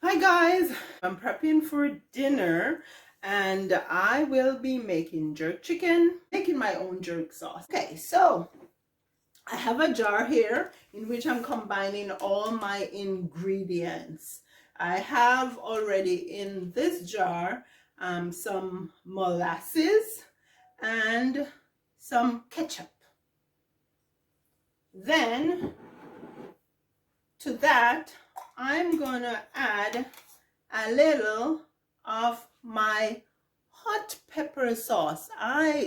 Hi guys, I'm prepping for dinner and I will be making jerk chicken, making my own jerk sauce. Okay, so I have a jar here in which I'm combining all my ingredients. I have already in this jar some molasses and some ketchup. Then to that I'm gonna add a little of my hot pepper sauce.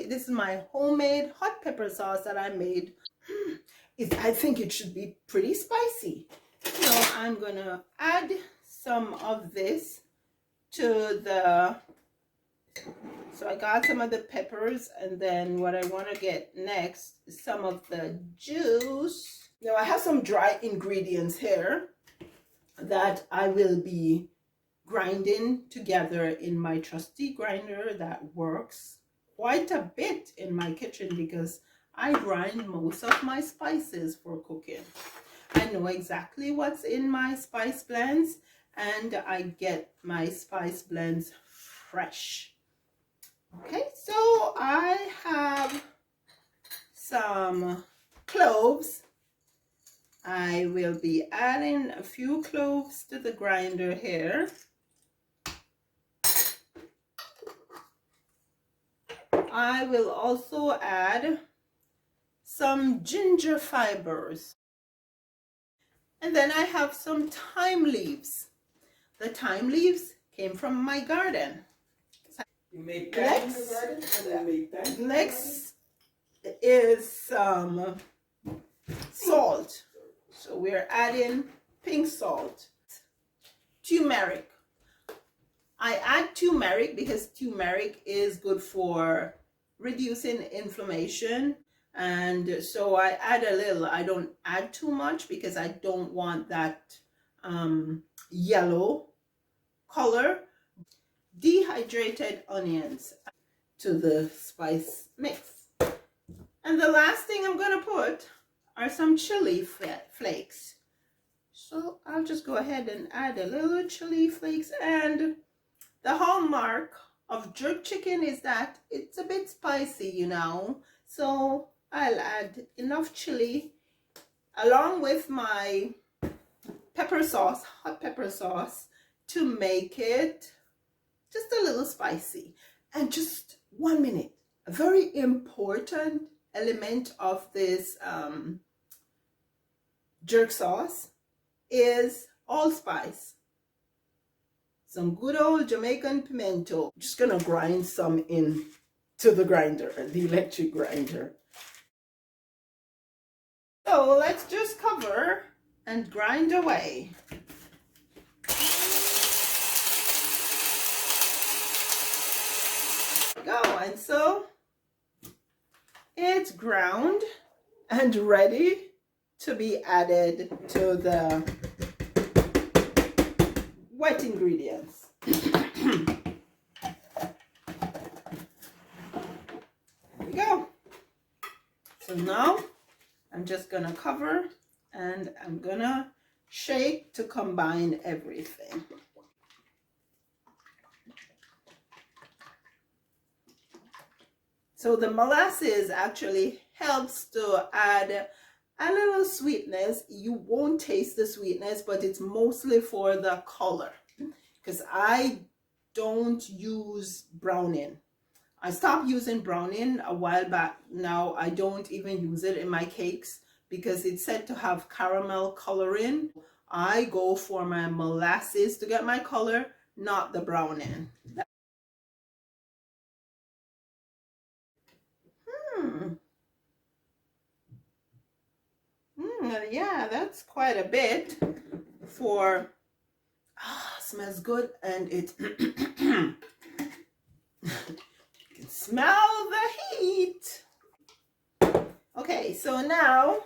This is my homemade hot pepper sauce that I made. I think it should be pretty spicy. So I'm gonna add some of this to so I got some of the peppers, and then what I want to get next is some of the juice. Now I have some dry ingredients here that I will be grinding together in my trusty grinder that works quite a bit in my kitchen because I grind most of my spices for cooking. I know exactly what's in my spice blends and I get my spice blends fresh. Okay, so I have some cloves. I will be adding a few cloves to the grinder here. I will also add some ginger fibers. And then I have some thyme leaves. The thyme leaves came from my garden. You make thyme in the garden? Next is some salt. So we're adding pink salt. Turmeric. I add turmeric because turmeric is good for reducing inflammation, and so I add a little. I don't add too much because I don't want that yellow color. Dehydrated onions to the spice mix. And the last thing I'm going to put are some chili flakes. So I'll just go ahead and add a little chili flakes. And the hallmark of jerk chicken is that it's a bit spicy, you know. So I'll add enough chili along with my pepper sauce, hot pepper sauce, to make it just a little spicy. And just 1 minute, a very important element of this jerk sauce is allspice. Some good old Jamaican pimento. Just gonna grind some in to the grinder, the electric grinder. So let's just cover and grind away. Go, and so it's ground and ready to be added to the wet ingredients. There we go. So now I'm just gonna cover and I'm gonna shake to combine everything. So the molasses actually helps to add a little sweetness. You won't taste the sweetness, but it's mostly for the color, because I don't use browning. I stopped using browning a while back. Now I don't even use it in my cakes because it's said to have caramel coloring. I go for my molasses to get my color, not the browning. Yeah, that's quite a bit for, smells good, and it you can smell the heat. Okay, so now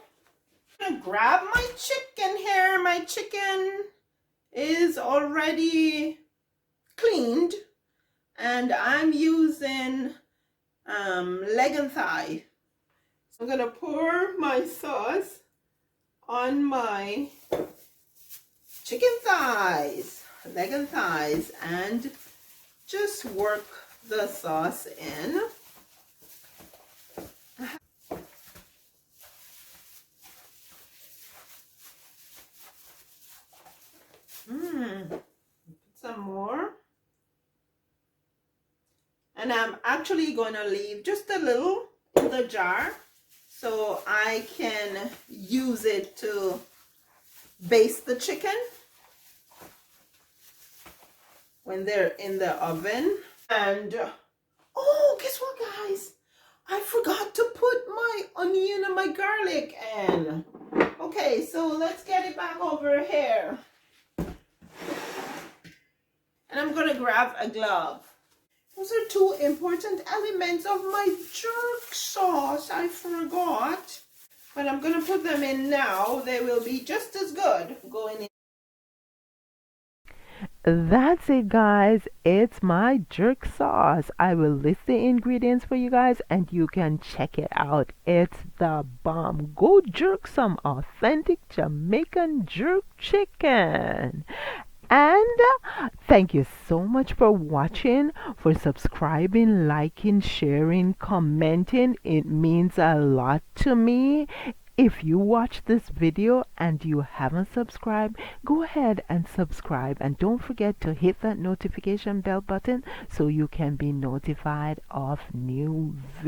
I'm gonna grab my chicken here. My chicken is already cleaned and I'm using leg and thigh. So I'm gonna pour my sauce on my chicken thighs. leg and thighs and just work the sauce in. Some more. And I'm actually going to leave just a little in the jar so I can use it to baste the chicken when they're in the oven. And oh, guess what, guys? I forgot to put my onion and my garlic in. Okay, so let's get it back over here. And I'm going to grab a glove. Those are two important elements of my jerk sauce. I forgot. But I'm going to put them in now. They will be just as good going in. That's it, guys. It's my jerk sauce. I will list the ingredients for you guys and you can check it out. It's the bomb. Go jerk some authentic Jamaican jerk chicken. And thank you so much for watching, for subscribing, liking, sharing, commenting. It means a lot to me. If you watch this video and you haven't subscribed, go ahead and subscribe, and don't forget to hit that notification bell button so you can be notified of new videos.